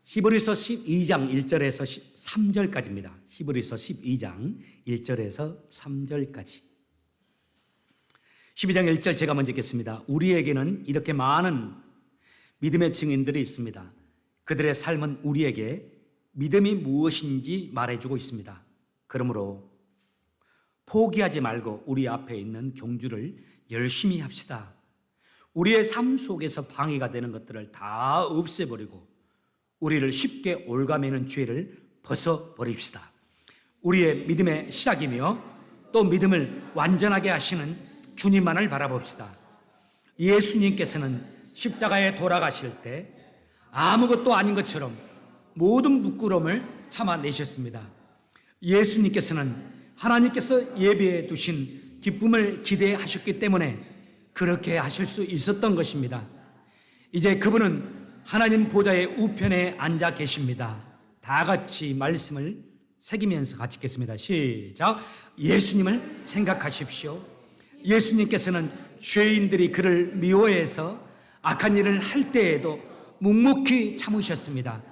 히브리서 12장 1절에서 3절까지입니다. 히브리서 12장 1절에서 3절까지. 12장 1절 제가 먼저 읽겠습니다. 우리에게는 이렇게 많은 믿음의 증인들이 있습니다. 그들의 삶은 우리에게 믿음이 무엇인지 말해주고 있습니다. 그러므로 포기하지 말고 우리 앞에 있는 경주를 열심히 합시다. 우리의 삶 속에서 방해가 되는 것들을 다 없애버리고 우리를 쉽게 올가매는 죄를 벗어버립시다. 우리의 믿음의 시작이며 또 믿음을 완전하게 하시는 주님만을 바라봅시다. 예수님께서는 십자가에 돌아가실 때 아무것도 아닌 것처럼 모든 부끄러움을 참아내셨습니다. 예수님께서는 하나님께서 예비해 두신 기쁨을 기대하셨기 때문에 그렇게 하실 수 있었던 것입니다. 이제 그분은 하나님 보좌의 우편에 앉아 계십니다. 다 같이 말씀을 새기면서 같이 읽겠습니다. 시작. 예수님을 생각하십시오. 예수님께서는 죄인들이 그를 미워해서 악한 일을 할 때에도 묵묵히 참으셨습니다.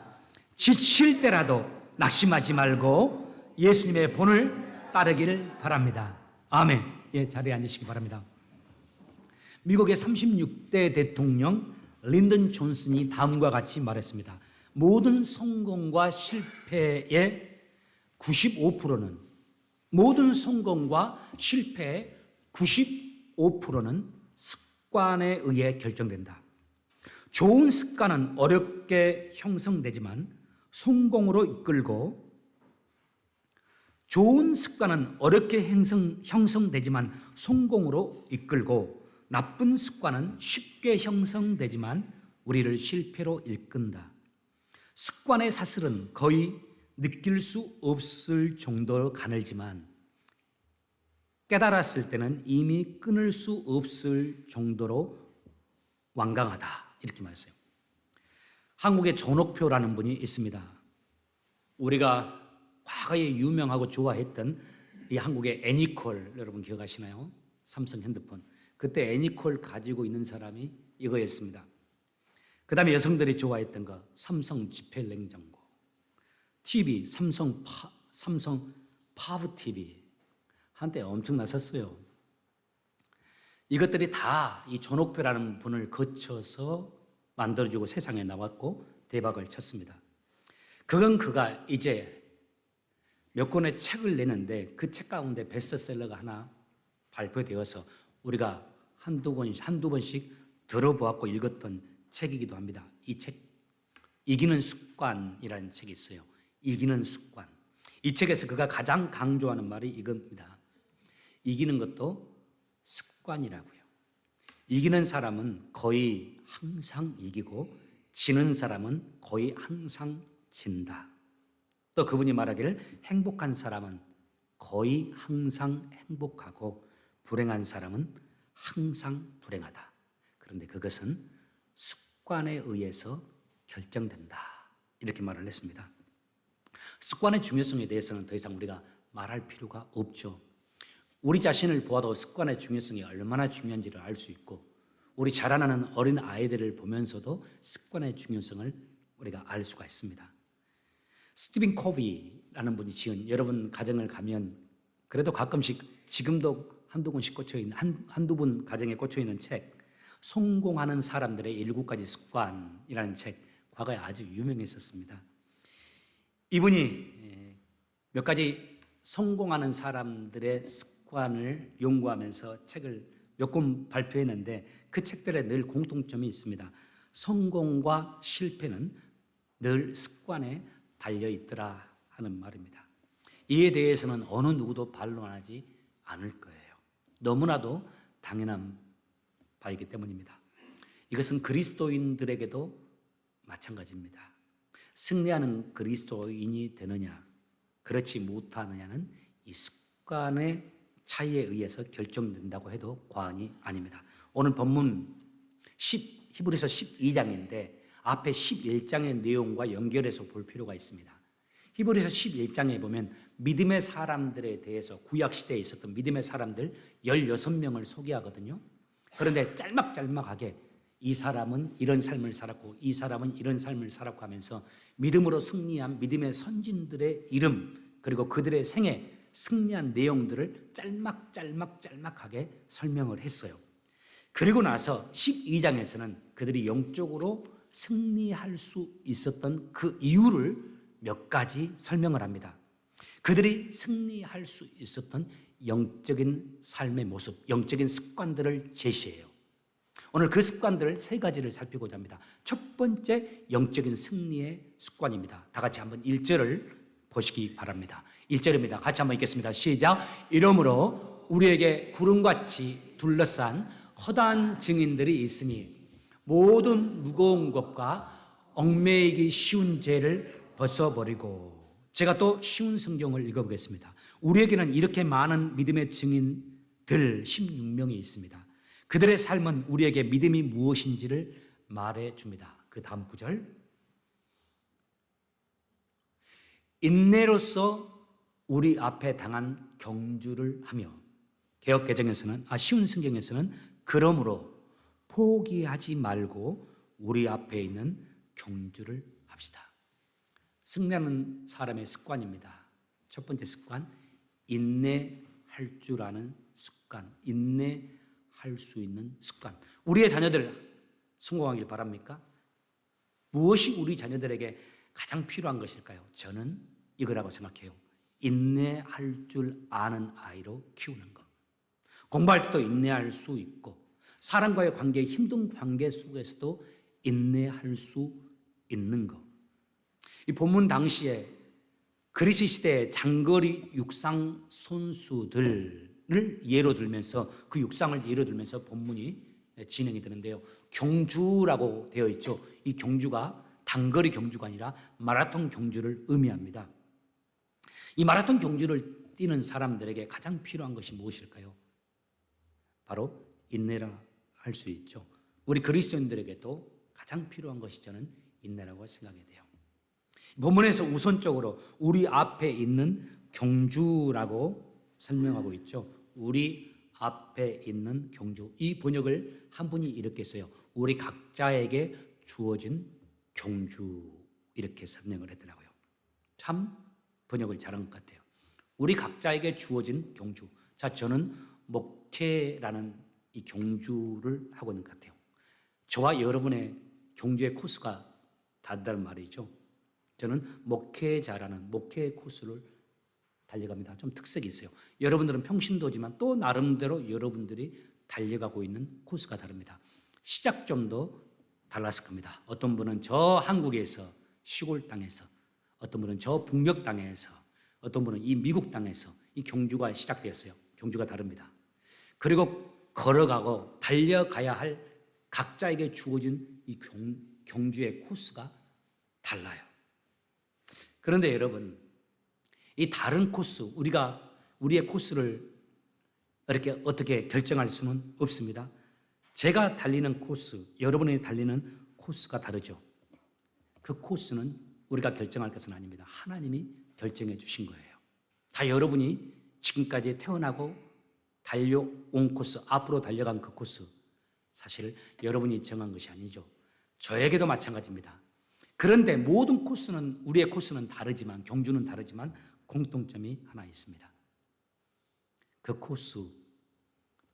지칠 때라도 낙심하지 말고 예수님의 본을 따르기를 바랍니다. 아멘. 예, 자리에 앉으시기 바랍니다. 미국의 36대 대통령 린던 존슨이 다음과 같이 말했습니다. 모든 성공과 실패의 95%는 모든 성공과 실패의 95%는 습관에 의해 결정된다. 좋은 습관은 어렵게 형성되지만 성공으로 이끌고 좋은 습관은 어렵게 형성되지만 성공으로 이끌고 나쁜 습관은 쉽게 형성되지만 우리를 실패로 이끈다. 습관의 사슬은 거의 느낄 수 없을 정도로 가늘지만 깨달았을 때는 이미 끊을 수 없을 정도로 완강하다. 이렇게 말했어요. 한국에 전옥표라는 분이 있습니다. 우리가 과거에 유명하고 좋아했던 이 한국의 애니콜, 여러분 기억하시나요? 삼성 핸드폰. 그때 애니콜 가지고 있는 사람이 이거였습니다. 그 다음에 여성들이 좋아했던 거 삼성 지폐냉장고, TV 삼성 파브 TV 한때 엄청 났었어요. 이것들이 다 이 전옥표라는 분을 거쳐서 만들어지고 세상에 나왔고 대박을 쳤습니다. 그가 이제 몇 권의 책을 내는데 그 책 가운데 베스트셀러가 하나 발표되어서 우리가 한두 번씩 들어보았고 읽었던 책이기도 합니다. 이 책, 이기는 습관이라는 책이 있어요. 이기는 습관. 이 책에서 그가 가장 강조하는 말이 이겁니다. 이기는 것도 습관이라고요. 이기는 사람은 거의 항상 이기고 지는 사람은 거의 항상 진다. 또 그분이 말하기를 행복한 사람은 거의 항상 행복하고 불행한 사람은 항상 불행하다. 그런데 그것은 습관에 의해서 결정된다. 이렇게 말을 했습니다. 습관의 중요성에 대해서는 더 이상 우리가 말할 필요가 없죠. 우리 자신을 보아도 습관의 중요성이 얼마나 중요한지를 알 수 있고 우리 자라나는 어린 아이들을 보면서도 습관의 중요성을 우리가 알 수가 있습니다. 스티븐 코비라는 분이 지은, 여러분 가정을 가면 그래도 가끔씩 지금도 한두 권씩 꽂혀있는, 한두 분 가정에 꽂혀있는 책, 성공하는 사람들의 7가지 습관이라는 책, 과거에 아주 유명했었습니다. 이분이 몇 가지 성공하는 사람들의 습관을 연구하면서 책을 몇 권 발표했는데 그 책들에 늘 공통점이 있습니다. 성공과 실패는 늘 습관에 달려있더라 하는 말입니다. 이에 대해서는 어느 누구도 반론하지 않을 거예요. 너무나도 당연한 바이기 때문입니다. 이것은 그리스도인들에게도 마찬가지입니다. 승리하는 그리스도인이 되느냐 그렇지 못하느냐는 이 습관의 차이에 의해서 결정된다고 해도 과언이 아닙니다. 오늘 본문 히브리서 12장인데 앞에 11장의 내용과 연결해서 볼 필요가 있습니다. 히브리서 11장에 보면 믿음의 사람들에 대해서 구약시대에 있었던 믿음의 사람들 16명을 소개하거든요. 그런데 짤막짤막하게 이 사람은 이런 삶을 살았고 이 사람은 이런 삶을 살았고 하면서 믿음으로 승리한 믿음의 선진들의 이름 그리고 그들의 생애 승리한 내용들을 짤막하게 설명을 했어요. 그리고 나서 12장에서는 그들이 영적으로 승리할 수 있었던 그 이유를 몇 가지 설명을 합니다. 그들이 승리할 수 있었던 영적인 삶의 모습, 영적인 습관들을 제시해요. 오늘 그 습관들을 세 가지를 살피고자 합니다. 첫 번째 영적인 승리의 습관입니다. 다 같이 한번 1절을 보시기 바랍니다. 1절입니다. 같이 한번 읽겠습니다. 시작. 이러므로 우리에게 구름같이 둘러싼 허다한 증인들이 있으니 모든 무거운 것과 얽매이기 쉬운 죄를 벗어버리고. 제가 또 쉬운 성경을 읽어보겠습니다. 우리에게는 이렇게 많은 믿음의 증인들 16명이 있습니다. 그들의 삶은 우리에게 믿음이 무엇인지를 말해줍니다. 그 다음 구절. 인내로서 우리 앞에 당한 경주를 하며, 개역개정에서는 쉬운 성경에서는 그러므로 포기하지 말고 우리 앞에 있는 경주를 합시다. 승리하는 사람의 습관입니다. 첫 번째 습관, 인내할 줄 아는 습관, 인내할 수 있는 습관. 우리의 자녀들 성공하길 바랍니까? 무엇이 우리 자녀들에게 가장 필요한 것일까요? 저는 이거라고 생각해요. 인내할 줄 아는 아이로 키우는 것. 공부할 때도 인내할 수 있고 사람과의 관계, 힘든 관계 속에서도 인내할 수 있는 것. 이 본문 당시에 그리스 시대의 장거리 육상 선수들을 예로 들면서 그 육상을 예로 들면서 본문이 진행이 되는데요. 경주라고 되어 있죠. 이 경주가 단거리 경주가 아니라 마라톤 경주를 의미합니다. 이 마라톤 경주를 뛰는 사람들에게 가장 필요한 것이 무엇일까요? 바로 인내라 할 수 있죠. 우리 그리스도인들에게도 가장 필요한 것이 저는 인내라고 생각이 돼요. 본문에서 우선적으로 우리 앞에 있는 경주라고 설명하고 있죠. 우리 앞에 있는 경주. 이 번역을 한 분이 이렇게 했어요. 우리 각자에게 주어진 경주, 이렇게 설명을 했더라고요. 참 번역을 잘한 것 같아요. 우리 각자에게 주어진 경주. 자, 저는 목회라는 이 경주를 하고 있는 것 같아요. 저와 여러분의 경주의 코스가 다르다는 말이죠. 저는 목회자라는 목회 코스를 달려갑니다. 좀 특색이 있어요. 여러분들은 평신도지만 또 나름대로 여러분들이 달려가고 있는 코스가 다릅니다. 시작점도 달랐을 겁니다. 어떤 분은 저 한국에서 시골 땅에서, 어떤 분은 저 북녘 땅에서, 어떤 분은 이 미국 땅에서 이 경주가 시작되었어요. 경주가 다릅니다. 그리고 걸어가고 달려가야 할 각자에게 주어진 이 경주의 코스가 달라요. 그런데 여러분, 이 다른 코스, 우리의 코스를 이렇게 어떻게 결정할 수는 없습니다. 제가 달리는 코스, 여러분이 달리는 코스가 다르죠. 그 코스는 우리가 결정할 것은 아닙니다. 하나님이 결정해 주신 거예요. 다 여러분이 지금까지 태어나고 달려온 코스, 앞으로 달려간 그 코스, 사실 여러분이 정한 것이 아니죠. 저에게도 마찬가지입니다. 그런데 모든 코스는, 우리의 코스는 다르지만, 경주는 다르지만 공통점이 하나 있습니다. 그 코스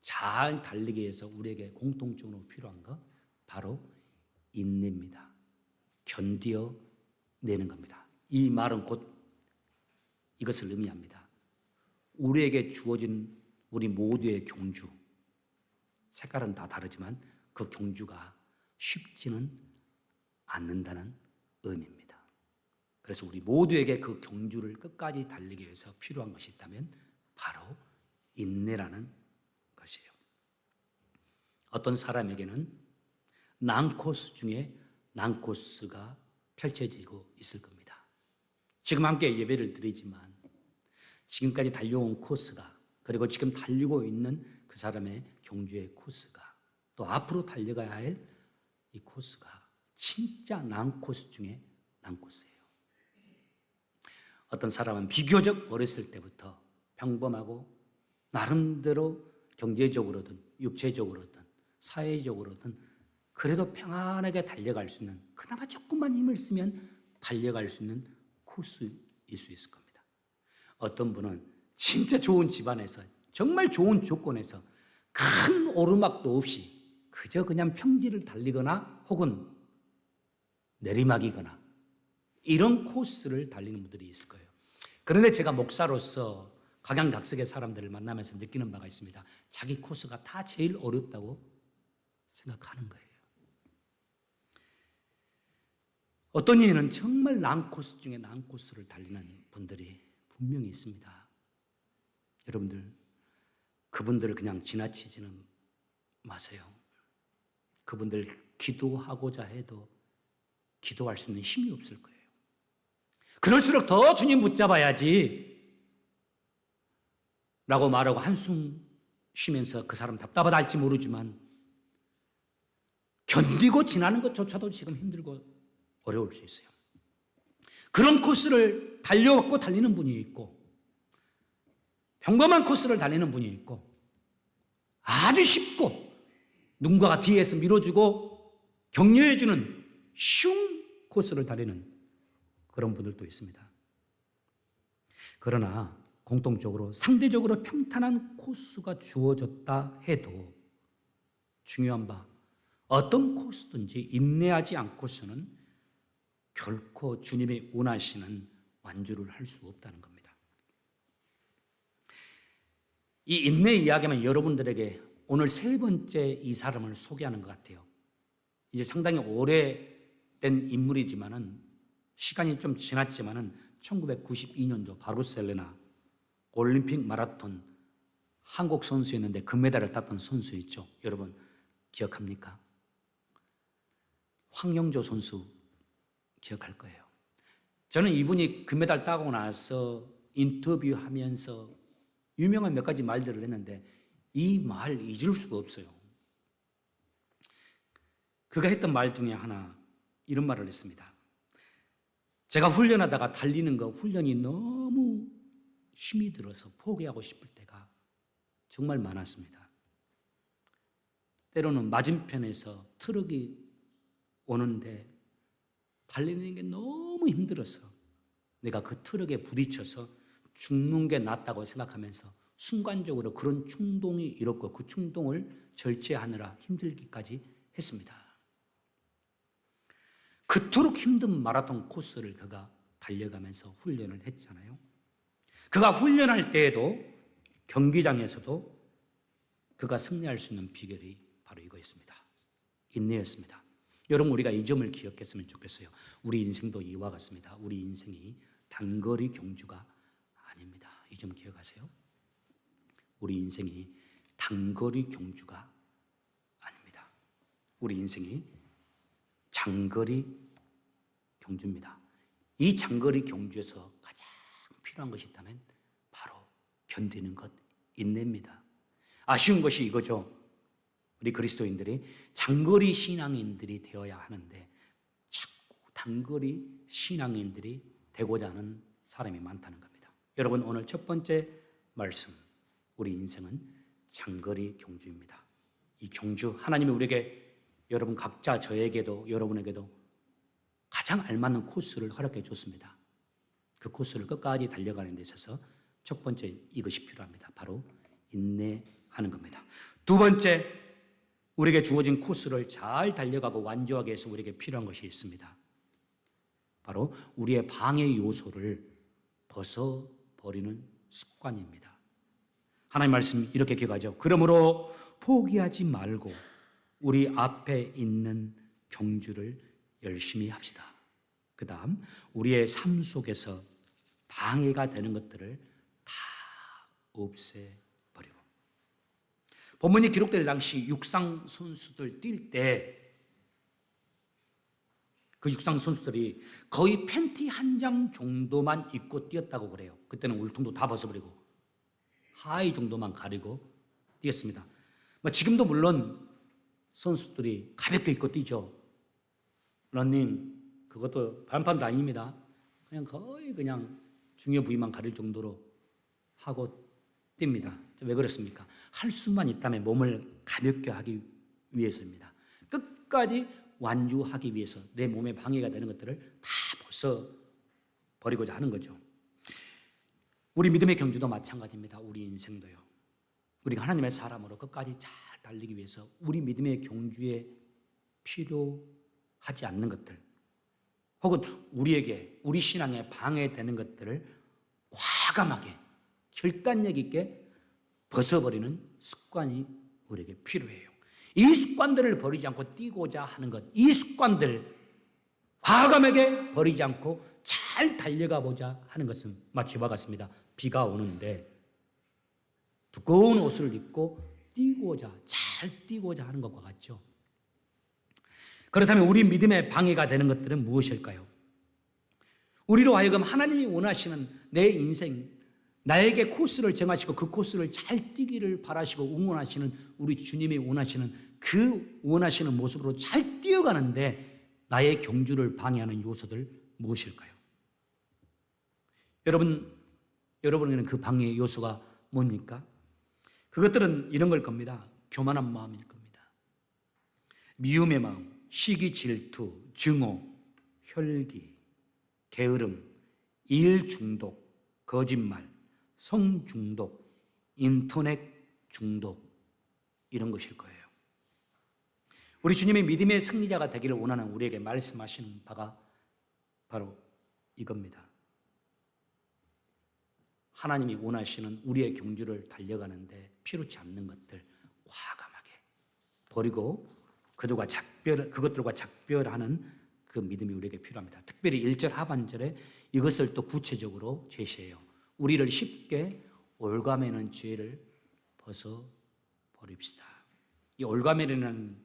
잘 달리기 위해서 우리에게 공통적으로 필요한 것, 바로 인내입니다. 견뎌내는 겁니다. 이 말은 곧 이것을 의미합니다. 우리에게 주어진 우리 모두의 경주, 색깔은 다 다르지만 그 경주가 쉽지는 않는다는 의미입니다. 그래서 우리 모두에게 그 경주를 끝까지 달리기 위해서 필요한 것이 있다면 바로 인내라는 것이에요. 어떤 사람에게는 난코스 중에 난코스가 펼쳐지고 있을 겁니다. 지금 함께 예배를 드리지만 지금까지 달려온 코스가, 그리고 지금 달리고 있는 그 사람의 경주의 코스가, 또 앞으로 달려가야 할 이 코스가 진짜 난코스 중에 난코스예요. 어떤 사람은 비교적 어렸을 때부터 평범하고 나름대로 경제적으로든 육체적으로든 사회적으로든 그래도 평안하게 달려갈 수 있는, 그나마 조금만 힘을 쓰면 달려갈 수 있는 코스일 수 있을 겁니다. 어떤 분은 진짜 좋은 집안에서 정말 좋은 조건에서 큰 오르막도 없이 그저 그냥 평지를 달리거나 혹은 내리막이거나 이런 코스를 달리는 분들이 있을 거예요. 그런데 제가 목사로서 각양각색의 사람들을 만나면서 느끼는 바가 있습니다. 자기 코스가 다 제일 어렵다고 생각하는 거예요. 어떤 이에는 정말 난코스 중에 난코스를 달리는 분들이 분명히 있습니다. 여러분들, 그분들을 그냥 지나치지는 마세요. 그분들 기도하고자 해도 기도할 수 있는 힘이 없을 거예요. 그럴수록 더 주님 붙잡아야지 라고 말하고 한숨 쉬면서 그 사람 답답하다 할지 모르지만 견디고 지나는 것조차도 지금 힘들고 어려울 수 있어요. 그런 코스를 달려왔고 달리는 분이 있고 평범한 코스를 달리는 분이 있고 아주 쉽고 누군가가 뒤에서 밀어주고 격려해주는 쉬운 코스를 달리는 그런 분들도 있습니다. 그러나 공통적으로 상대적으로 평탄한 코스가 주어졌다 해도 중요한 바 어떤 코스든지 인내하지 않고서는 결코 주님이 원하시는 완주를 할 수 없다는 겁니다. 이 인내 이야기는 여러분들에게 오늘 세 번째 이 사람을 소개하는 것 같아요. 이제 상당히 오래된 인물이지만은 시간이 좀 지났지만은 1992년도 바르셀로나 올림픽 마라톤 한국 선수였는데 금메달을 땄던 선수 있죠. 여러분 기억합니까? 황영조 선수 기억할 거예요. 저는 이분이 금메달 따고 나서 인터뷰하면서 유명한 몇 가지 말들을 했는데 이 말 잊을 수가 없어요. 그가 했던 말 중에 하나 이런 말을 했습니다. 제가 훈련하다가 달리는 거 훈련이 너무 힘이 들어서 포기하고 싶을 때가 정말 많았습니다. 때로는 맞은편에서 트럭이 오는데 달리는 게 너무 힘들어서 내가 그 트럭에 부딪혀서 죽는 게 낫다고 생각하면서 순간적으로 그런 충동이 일었고 그 충동을 절제하느라 힘들기까지 했습니다. 그토록 힘든 마라톤 코스를 그가 달려가면서 훈련을 했잖아요. 그가 훈련할 때에도 경기장에서도 그가 승리할 수 있는 비결이 바로 이거였습니다. 인내였습니다. 여러분 우리가 이 점을 기억했으면 좋겠어요. 우리 인생도 이와 같습니다. 우리 인생이 단거리 경주가 아닙니다. 이 점 기억하세요. 우리 인생이 단거리 경주가 아닙니다. 우리 인생이 장거리 경주입니다. 이 장거리 경주에서 가장 필요한 것이 있다면 바로 견디는 것, 인내입니다. 아쉬운 것이 이거죠. 우리 그리스도인들이 장거리 신앙인들이 되어야 하는데 자꾸 단거리 신앙인들이 되고자 하는 사람이 많다는 겁니다. 여러분 오늘 첫 번째 말씀, 우리 인생은 장거리 경주입니다. 이 경주 하나님이 우리에게 여러분 각자 저에게도 여러분에게도 가장 알맞는 코스를 허락해 줬습니다. 그 코스를 끝까지 달려가는 데 있어서 첫 번째 이것이 필요합니다. 바로 인내하는 겁니다. 두 번째, 우리에게 주어진 코스를 잘 달려가고 완주하기 위해서 우리에게 필요한 것이 있습니다. 바로 우리의 방해 요소를 벗어버리는 습관입니다. 하나님 말씀 이렇게 기억하죠. 그러므로 포기하지 말고 우리 앞에 있는 경주를 열심히 합시다. 그 다음 우리의 삶 속에서 방해가 되는 것들을 다 없애버리고. 본문이 기록될 당시 육상 선수들 뛸 때 그 육상 선수들이 거의 팬티 한 장 정도만 입고 뛰었다고 그래요. 그때는 울퉁도 다 벗어버리고 하의 정도만 가리고 뛰었습니다. 지금도 물론 선수들이 가볍게 입고 뛰죠. 러닝 그것도 반판도 아닙니다. 그냥 거의 그냥 중요 부위만 가릴 정도로 하고 뜁니다. 왜 그렇습니까? 할 수만 있다면 몸을 가볍게 하기 위해서입니다. 끝까지 완주하기 위해서 내 몸에 방해가 되는 것들을 다 벗어버리고자 하는 거죠. 우리 믿음의 경주도 마찬가지입니다. 우리 인생도요. 우리가 하나님의 사람으로 끝까지 잘 달리기 위해서 우리 믿음의 경주에 필요하지 않는 것들, 혹은 우리 신앙에 방해되는 것들을 과감하게 결단력 있게 벗어버리는 습관이 우리에게 필요해요. 이 습관들을 버리지 않고 뛰고자 하는 것, 이 습관들 과감하게 버리지 않고 잘 달려가 보자 하는 것은 마치 이와 같습니다. 비가 오는데 두꺼운 옷을 입고 잘 뛰고자 하는 것과 같죠. 그렇다면 우리 믿음의 방해가 되는 것들은 무엇일까요? 우리로 하여금 하나님이 원하시는 내 인생, 나에게 코스를 정하시고 그 코스를 잘 뛰기를 바라시고 응원하시는 우리 주님이 원하시는 그 원하시는 모습으로 잘 뛰어가는데 나의 경주를 방해하는 요소들 무엇일까요? 여러분에게는 그 방해 요소가 뭡니까? 그것들은 이런 걸 겁니다. 교만한 마음일 겁니다. 미움의 마음, 시기, 질투, 증오, 혈기, 게으름, 일 중독, 거짓말, 성 중독, 인터넷 중독, 이런 것일 거예요. 우리 주님이 믿음의 승리자가 되기를 원하는 우리에게 말씀하시는 바가 바로 이겁니다. 하나님이 원하시는 우리의 경주를 달려가는데 필요치 않는 것들 과감하게 버리고 그것들과 작별하는 그 믿음이 우리에게 필요합니다. 특별히 1절 하반절에 이것을 또 구체적으로 제시해요. 우리를 쉽게 올가매는 죄를 벗어버립시다. 이 올가매는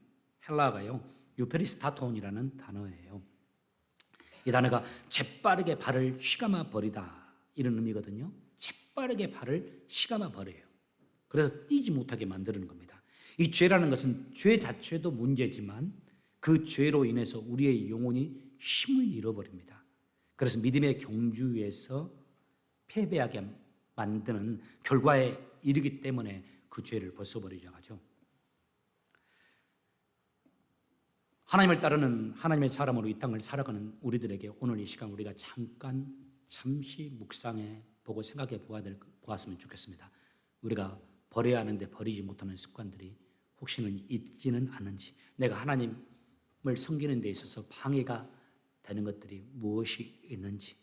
헬라어가요, 유페리스타톤이라는 단어예요. 이 단어가 재빠르게 발을 휘감아 버리다 이런 의미거든요. 재빠르게 발을 휘감아 버려요. 그래서 뛰지 못하게 만드는 겁니다. 이 죄라는 것은 죄 자체도 문제지만 그 죄로 인해서 우리의 영혼이 힘을 잃어버립니다. 그래서 믿음의 경주에서 패배하게 만드는 결과에 이르기 때문에 그 죄를 벗어버리자 하죠. 하나님을 따르는 하나님의 사람으로 이 땅을 살아가는 우리들에게 오늘 이 시간 우리가 잠시 묵상해 보고 생각해 보았으면 좋겠습니다. 우리가 버려야 하는데 버리지 못하는 습관들이 혹시는 있지는 않은지, 내가 하나님을 섬기는 데 있어서 방해가 되는 것들이 무엇이 있는지,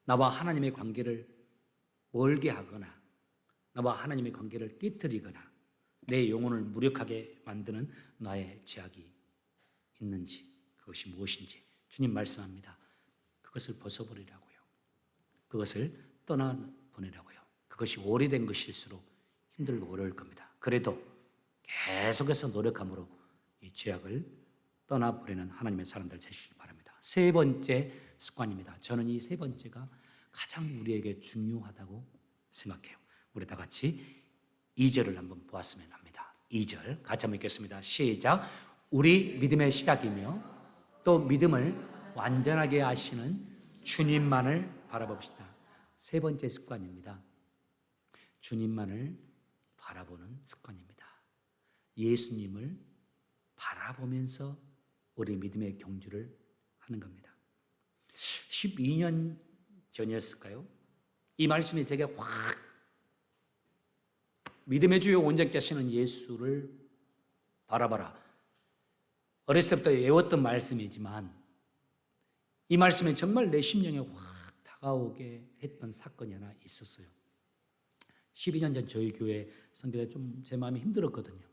나와 하나님의 관계를 멀게 하거나 나와 하나님의 관계를 깨뜨리거나 내 영혼을 무력하게 만드는 나의 죄악이 있는지, 그것이 무엇인지 주님 말씀합니다. 그것을 벗어버리라고요. 그것을 떠나보내라고요. 그것이 오래된 것일수록 힘들고 어려울 겁니다. 그래도 계속해서 노력함으로 이 죄악을 떠나보내는 하나님의 사람들 되시기 바랍니다. 세 번째 습관입니다. 저는 이 세 번째가 가장 우리에게 중요하다고 생각해요. 우리 다 같이 2절을 한번 보았으면 합니다. 2절 같이 한번 읽겠습니다. 시작. 우리 믿음의 시작이며 또 믿음을 완전하게 하시는 주님만을 바라봅시다. 세 번째 습관입니다. 주님만을 바라보는 습관입니다. 예수님을 바라보면서 우리 믿음의 경주를 하는 겁니다. 12년 전이었을까요? 이 말씀이 제게 확 믿음의 주요 온전케 하시는 예수를 바라봐라. 어렸을 때부터 외웠던 말씀이지만 이 말씀이 정말 내 심령에 확 다가오게 했던 사건이 하나 있었어요. 12년 전 저희 교회 성경에 좀 제 마음이 힘들었거든요.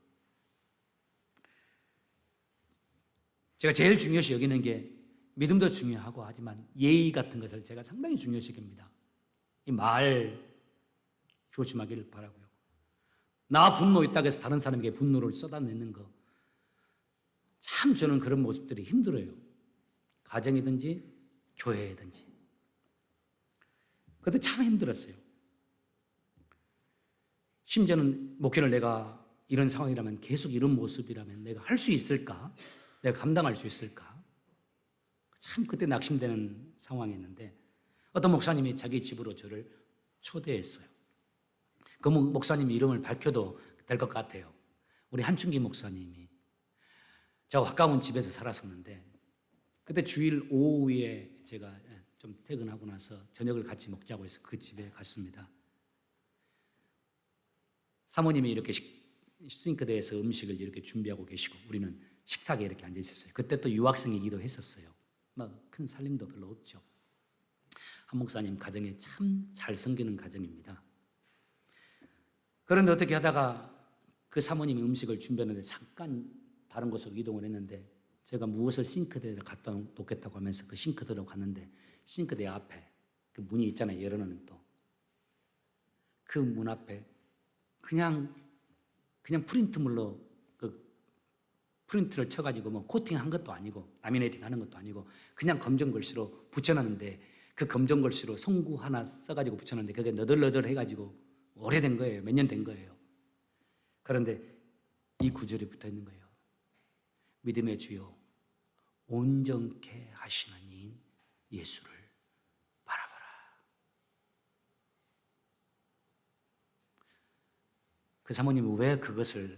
제가 제일 중요시 여기는 게 믿음도 중요하고 하지만 예의 같은 것을 제가 상당히 중요시 여깁니다. 이 말 조심하기를 바라고요. 나 분노 있다고 해서 다른 사람에게 분노를 쏟아내는 거, 참 저는 그런 모습들이 힘들어요. 가정이든지 교회이든지. 그것도 참 힘들었어요. 심지어는 목회를 내가 이런 상황이라면, 계속 이런 모습이라면 내가 할 수 있을까? 내가 감당할 수 있을까? 참 그때 낙심되는 상황이었는데 어떤 목사님이 자기 집으로 저를 초대했어요. 그 목사님 이름을 밝혀도 될 것 같아요. 우리 한춘기 목사님이 저 가까운 집에서 살았었는데 그때 주일 오후에 제가 좀 퇴근하고 나서 저녁을 같이 먹자고 해서 그 집에 갔습니다. 사모님이 이렇게 싱크대에서 음식을 이렇게 준비하고 계시고 우리는 식탁에 이렇게 앉아 있었어요. 그때 또 유학생이기도 했었어요. 막 큰 살림도 별로 없죠. 한 목사님 가정에 참 잘 섬기는 가정입니다. 그런데 어떻게 하다가 그 사모님이 음식을 준비하는데 잠깐 다른 곳으로 이동을 했는데 제가 무엇을 싱크대에 갖다 놓겠다고 하면서 그 싱크대로 갔는데 싱크대 앞에 그 문이 있잖아요. 열어놓는 또 그 문 앞에 그냥 프린트물로 그 프린트를 쳐가지고 뭐 코팅한 것도 아니고 라미네이팅 하는 것도 아니고 그냥 검정 글씨로 붙여놨는데 그 검정 글씨로 송구 하나 써가지고 붙여놨는데 그게 너덜너덜 해가지고 오래된 거예요. 몇 년 된 거예요. 그런데 이 구절이 붙어 있는 거예요. 믿음의 주여 온전케 하시는 이인 예수를 바라봐라. 그 사모님은 왜 그것을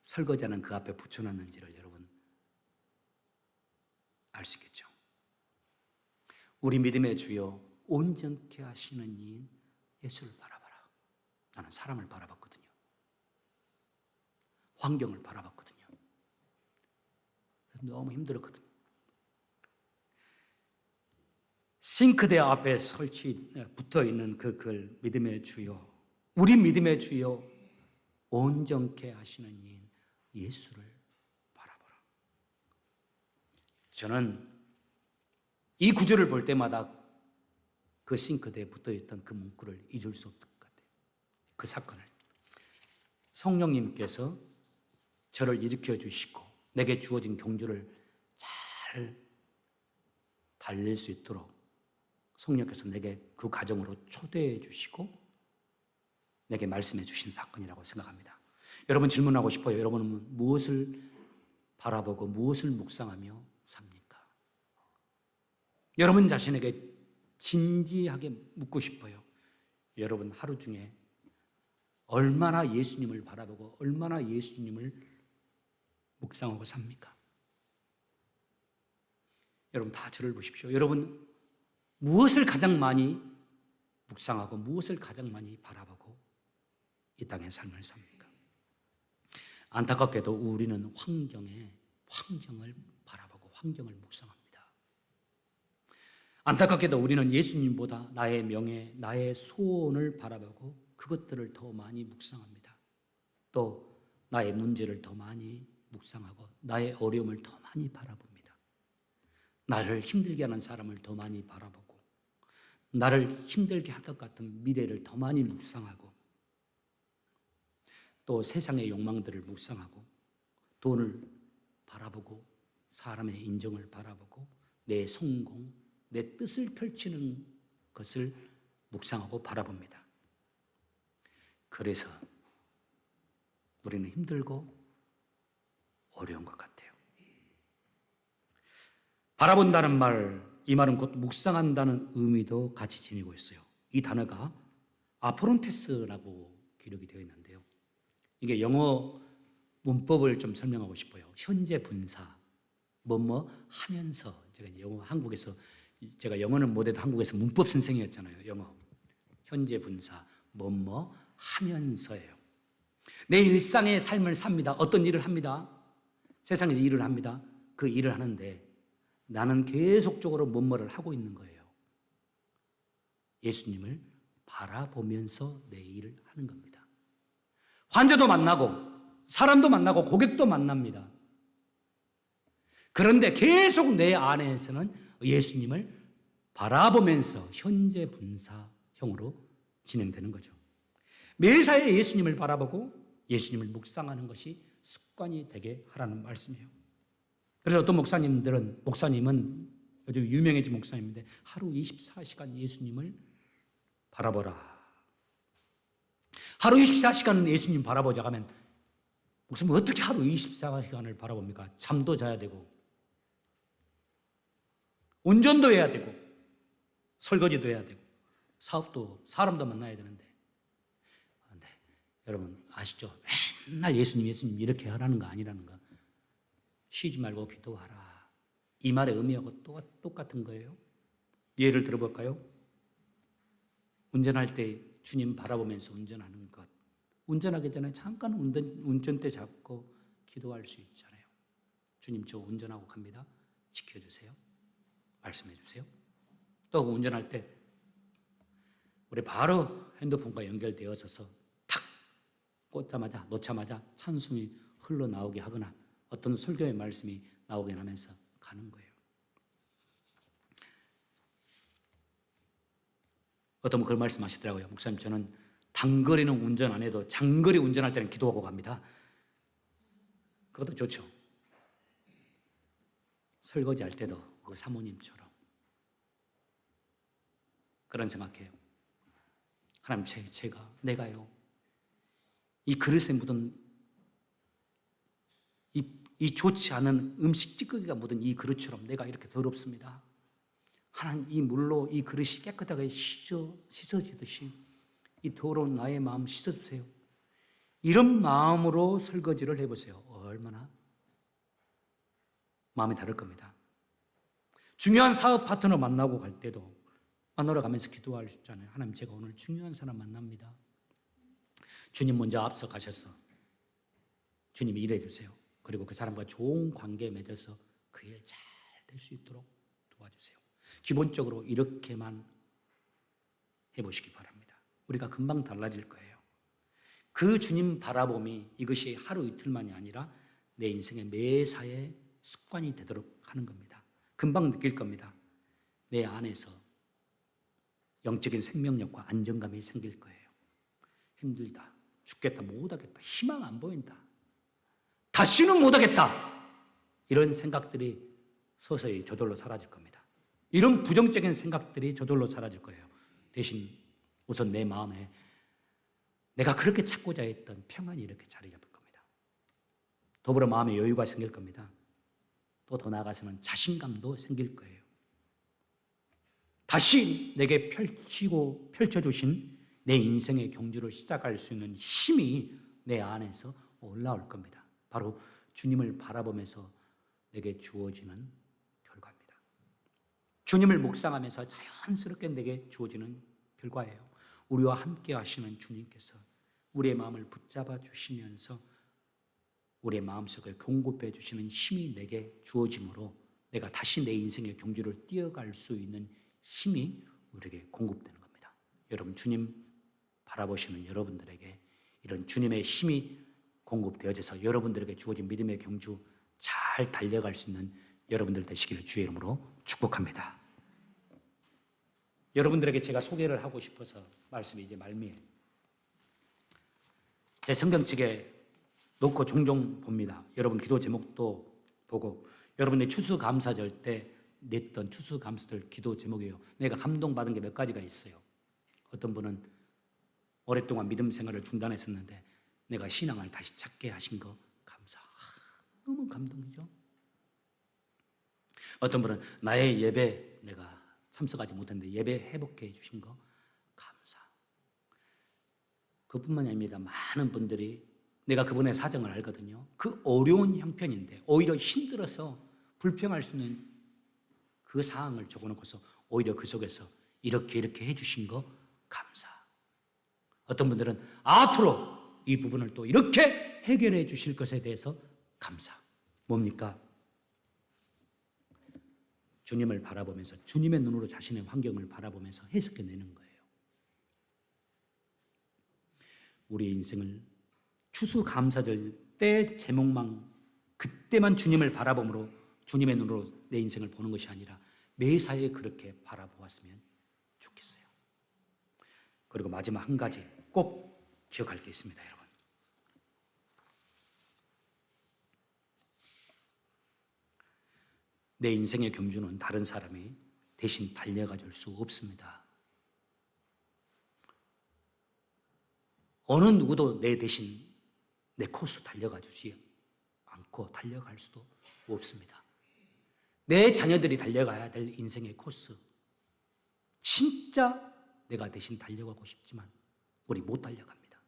설거지하는 그 앞에 붙여놨는지를 여러분 알 수 있겠죠. 우리 믿음의 주여 온전케 하시는 이인 예수를 바라봐라. 나는 사람을 바라봤거든요. 환경을 바라봤거든요. 너무 힘들었거든요. 싱크대 앞에 붙어 있는 그 글 믿음의 주여 우리 믿음의 주여 온전케 하시는 이인 예수를 바라보라. 저는 이 구절을 볼 때마다 그 싱크대에 붙어있던 그 문구를 잊을 수 없을 것 같아요. 그 사건을 성령님께서 저를 일으켜 주시고 내게 주어진 경주를 잘 달릴 수 있도록 성령께서 내게 그 가정으로 초대해 주시고 내게 말씀해 주신 사건이라고 생각합니다. 여러분 질문하고 싶어요. 여러분은 무엇을 바라보고 무엇을 묵상하며 삽니까? 여러분 자신에게 진지하게 묻고 싶어요. 여러분 하루 중에 얼마나 예수님을 바라보고 얼마나 예수님을 묵상하고 삽니까? 여러분 다 저를 보십시오. 여러분 무엇을 가장 많이 묵상하고 무엇을 가장 많이 바라보고 이 땅의 삶을 삽니까? 안타깝게도 우리는 환경을 바라보고 환경을 묵상합니다. 안타깝게도 우리는 예수님보다 나의 명예, 나의 소원을 바라보고 그것들을 더 많이 묵상합니다. 또 나의 문제를 더 많이 묵상하고 나의 어려움을 더 많이 바라봅니다. 나를 힘들게 하는 사람을 더 많이 바라보고 나를 힘들게 할 것 같은 미래를 더 많이 묵상하고 또 세상의 욕망들을 묵상하고 돈을 바라보고 사람의 인정을 바라보고 내 성공, 내 뜻을 펼치는 것을 묵상하고 바라봅니다. 그래서 우리는 힘들고 어려운 것 같아요. 바라본다는 말, 이 말은 곧 묵상한다는 의미도 같이 지니고 있어요. 이 단어가 아포론테스라고 기록이 되어 있는데요. 이게 영어 문법을 좀 설명하고 싶어요. 현재 분사, 뭐뭐 하면서 제가 영어 한국에서 제가 영어는 못해도 한국에서 문법 선생이었잖아요. 영어 현재 분사 뭐뭐 하면서예요. 내 일상의 삶을 삽니다. 어떤 일을 합니다. 세상에 일을 합니다. 그 일을 하는데 나는 계속적으로 뭐뭐를 하고 있는 거예요. 예수님을 바라보면서 내 일을 하는 겁니다. 환자도 만나고 사람도 만나고 고객도 만납니다. 그런데 계속 내 안에서는 예수님을 바라보면서 현재 분사형으로 진행되는 거죠. 매사에 예수님을 바라보고 예수님을 묵상하는 것이 습관이 되게 하라는 말씀이에요. 그래서 어떤 목사님은 요즘 유명해진 목사님인데 하루 24시간 예수님을 바라보라. 하루 24시간 예수님 바라보자 하면 목사님 어떻게 하루 24시간을 바라봅니까? 잠도 자야 되고 운전도 해야 되고 설거지도 해야 되고 사업도 사람도 만나야 되는데 여러분 아시죠? 맨날 예수님 이렇게 하라는 거 아니라는 거 쉬지 말고 기도하라. 이 말의 의미하고 똑같은 거예요. 예를 들어볼까요? 운전할 때 주님 바라보면서 운전하는 것. 운전하기 전에 잠깐 운전대 잡고 기도할 수 있잖아요. 주님, 저 운전하고 갑니다. 지켜주세요. 말씀해 주세요. 또 운전할 때 우리 바로 핸드폰과 연결되어서 탁 놓자마자 찬송이 흘러나오게 하거나 어떤 설교의 말씀이 나오게 하면서 가는 거예요. 어떤 분 그런 말씀 하시더라고요. 목사님, 저는 단거리는 운전 안 해도 장거리 운전할 때는 기도하고 갑니다. 그것도 좋죠. 설거지 할 때도 그 사모님처럼 그런 생각해요. 하나님, 내가요, 이 그릇에 묻은 이 좋지 않은 음식 찌꺼기가 묻은 이 그릇처럼 내가 이렇게 더럽습니다. 하나님, 이 물로 이 그릇이 깨끗하게 씻어지듯이 이 더러운 나의 마음 씻어주세요. 이런 마음으로 설거지를 해보세요. 얼마나 마음이 다를 겁니다. 중요한 사업 파트너 만나고 갈 때도 만나러 가면서 기도할 수 있잖아요. 하나님, 제가 오늘 중요한 사람 만납니다. 주님 먼저 앞서 가셔서 주님이 일해 주세요. 그리고 그 사람과 좋은 관계 맺어서 그 일 잘 될 수 있도록 도와주세요. 기본적으로 이렇게만 해보시기 바랍니다. 우리가 금방 달라질 거예요. 그 주님 바라봄이 이것이 하루 이틀만이 아니라 내 인생의 매사에 습관이 되도록 하는 겁니다. 금방 느낄 겁니다. 내 안에서 영적인 생명력과 안정감이 생길 거예요. 힘들다, 죽겠다, 못하겠다, 희망 안 보인다, 다시는 못하겠다, 이런 생각들이 서서히 저절로 사라질 겁니다. 이런 부정적인 생각들이 저절로 사라질 거예요. 대신 우선 내 마음에 내가 그렇게 찾고자 했던 평안이 이렇게 자리 잡을 겁니다. 더불어 마음의 여유가 생길 겁니다. 또 더 나아가서는 자신감도 생길 거예요. 다시 내게 펼쳐주신 내 인생의 경주를 시작할 수 있는 힘이 내 안에서 올라올 겁니다. 바로 주님을 바라보면서 내게 주어지는 결과입니다. 주님을 묵상하면서 자연스럽게 내게 주어지는 결과예요. 우리와 함께 하시는 주님께서 우리의 마음을 붙잡아 주시면서 우리의 마음속에 공급해 주시는 힘이 내게 주어짐으로 내가 다시 내 인생의 경주를 뛰어갈 수 있는 힘이 우리에게 공급되는 겁니다. 여러분, 주님 바라보시는 여러분들에게 이런 주님의 힘이 공급되어져서 여러분들에게 주어진 믿음의 경주 잘 달려갈 수 있는 여러분들 되시기를 주의 이름으로 축복합니다. 여러분들에게 제가 소개를 하고 싶어서 말씀이 이제 말미에 제 성경책에 놓고 종종 봅니다. 여러분 기도 제목도 보고 여러분의 추수감사절 때 냈던 추수감사절 기도 제목이에요. 내가 감동받은 게 몇 가지가 있어요. 어떤 분은 오랫동안 믿음 생활을 중단했었는데 내가 신앙을 다시 찾게 하신 거 감사. 너무 감동이죠. 어떤 분은 나의 예배 내가 참석하지 못했는데 예배 회복해 주신 거 감사. 그뿐만이 아닙니다. 많은 분들이 내가 그분의 사정을 알거든요. 그 어려운 형편인데 오히려 힘들어서 불평할 수 있는 그 상황을 적어놓고서 오히려 그 속에서 이렇게 해주신 거 감사. 어떤 분들은 앞으로 이 부분을 또 이렇게 해결해 주실 것에 대해서 감사. 뭡니까? 주님을 바라보면서 주님의 눈으로 자신의 환경을 바라보면서 해석해내는 거예요. 우리의 인생을 추수감사절 때 제목만 그때만 주님을 바라봄으로 주님의 눈으로 내 인생을 보는 것이 아니라 매사에 그렇게 바라보았으면 좋겠어요. 그리고 마지막 한 가지 꼭 기억할 게 있습니다, 여러분. 내 인생의 경주는 다른 사람이 대신 달려가 줄 수 없습니다. 어느 누구도 내 대신 내 코스 달려가 주지 않고 달려갈 수도 없습니다. 내 자녀들이 달려가야 될 인생의 코스, 진짜 내가 대신 달려가고 싶지만 우리 못 달려갑니다.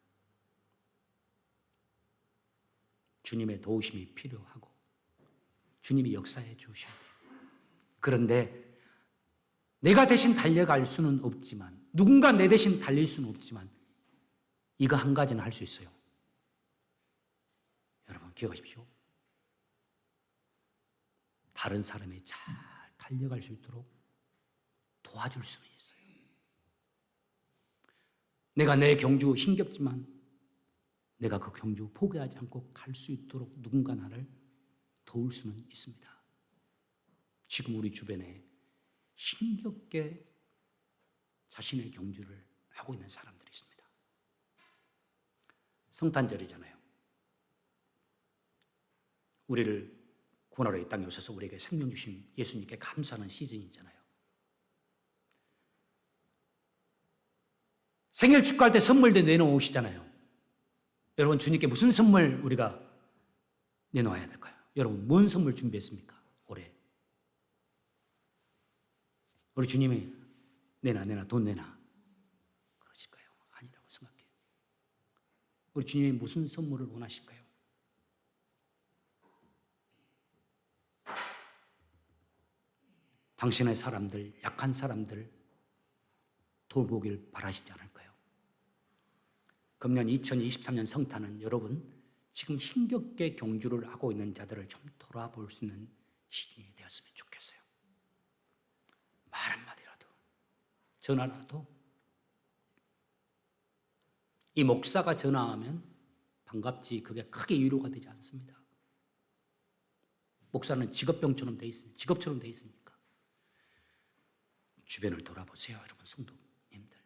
주님의 도우심이 필요하고 주님이 역사해 주셔야 돼요. 그런데 내가 대신 달려갈 수는 없지만, 누군가 내 대신 달릴 수는 없지만 이거 한 가지는 할 수 있어요. 여러분 기억하십시오. 다른 사람이 잘 달려갈 수 있도록 도와줄 수는 있어요. 내가 내 경주 힘겹지만 내가 그 경주 포기하지 않고 갈 수 있도록 누군가 나를 도울 수는 있습니다. 지금 우리 주변에 힘겹게 자신의 경주를 하고 있는 사람들이 있습니다. 성탄절이잖아요. 우리를 구원하러 이 땅에 오셔서 우리에게 생명 주신 예수님께 감사하는 시즌이잖아요. 생일 축하할 때 선물도 내놓으시잖아요. 여러분 주님께 무슨 선물 우리가 내놓아야 될까요? 여러분 뭔 선물 준비했습니까? 올해 우리 주님이 내놔 돈 내놔 그러실까요? 아니라고 생각해요. 우리 주님이 무슨 선물을 원하실까요? 당신의 사람들, 약한 사람들 돌보길 바라시지 않을까요? 금년 2023년 성탄은 여러분 지금 힘겹게 경주를 하고 있는 자들을 좀 돌아볼 수 있는 시즌이 되었으면 좋겠어요. 말 한마디라도, 전화라도. 이 목사가 전화하면 반갑지 그게 크게 위로가 되지 않습니다. 목사는 직업병처럼 돼 있습니다. 직업처럼 돼 있습니까? 주변을 돌아보세요, 여러분 성도님들.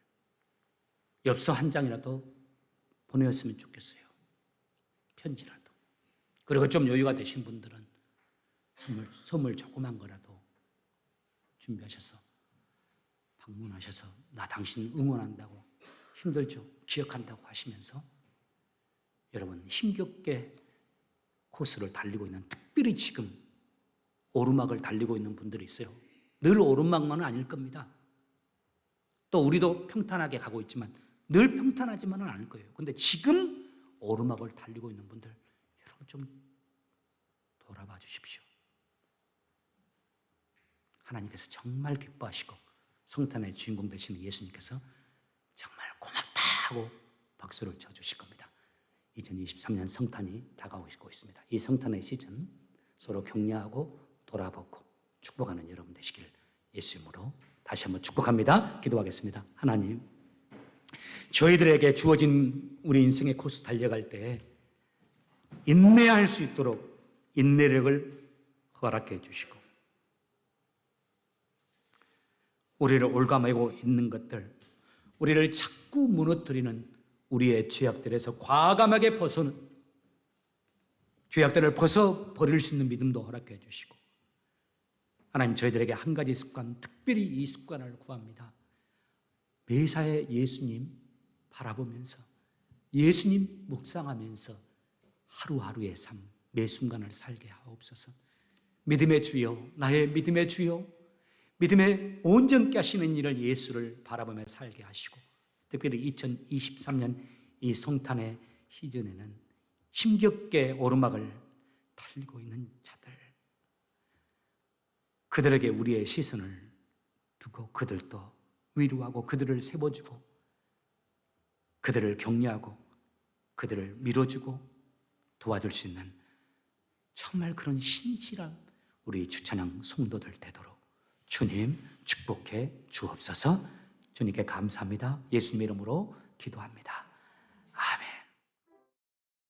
엽서 한 장이라도 보내었으면 좋겠어요. 편지라도. 그리고 좀 여유가 되신 분들은 선물 조그만 거라도 준비하셔서 방문하셔서 나 당신 응원한다고, 힘들죠? 기억한다고 하시면서 여러분 힘겹게 코스를 달리고 있는, 특별히 지금 오르막을 달리고 있는 분들이 있어요. 늘 오르막만은 아닐 겁니다. 또 우리도 평탄하게 가고 있지만 늘 평탄하지만은 않을 거예요. 근데 지금 오르막을 달리고 있는 분들 여러분 좀 돌아봐 주십시오. 하나님께서 정말 기뻐하시고 성탄의 주인공 되시는 예수님께서 정말 고맙다 하고 박수를 쳐주실 겁니다. 2023년 성탄이 다가오고 있습니다. 이 성탄의 시즌 서로 격려하고 돌아보고 축복하는 여러분 되시기를 예수 이름으로 다시 한번 축복합니다. 기도하겠습니다. 하나님, 저희들에게 주어진 우리 인생의 코스 달려갈 때 인내할 수 있도록 인내력을 허락해 주시고, 우리를 올가매고 있는 것들, 우리를 자꾸 무너뜨리는 우리의 죄악들에서 과감하게 죄악들을 벗어버릴 수 있는 믿음도 허락해 주시고, 하나님 저희들에게 한 가지 습관, 특별히 이 습관을 구합니다. 매사에 예수님 바라보면서 예수님 묵상하면서 하루하루의 삶, 매 순간을 살게 하옵소서. 믿음의 주여, 나의 믿음의 주여, 믿음의 온전케 하시는 일을 예수를 바라보며 살게 하시고, 특별히 2023년 이 성탄의 시즌에는 힘겹게 오르막을 달리고 있는 자들, 그들에게 우리의 시선을 두고 그들도 위로하고 그들을 세워주고 그들을 격려하고 그들을 밀어주고 도와줄 수 있는 정말 그런 신실한 우리 주찬양 성도들 되도록 주님 축복해 주옵소서. 주님께 감사합니다. 예수님 이름으로 기도합니다.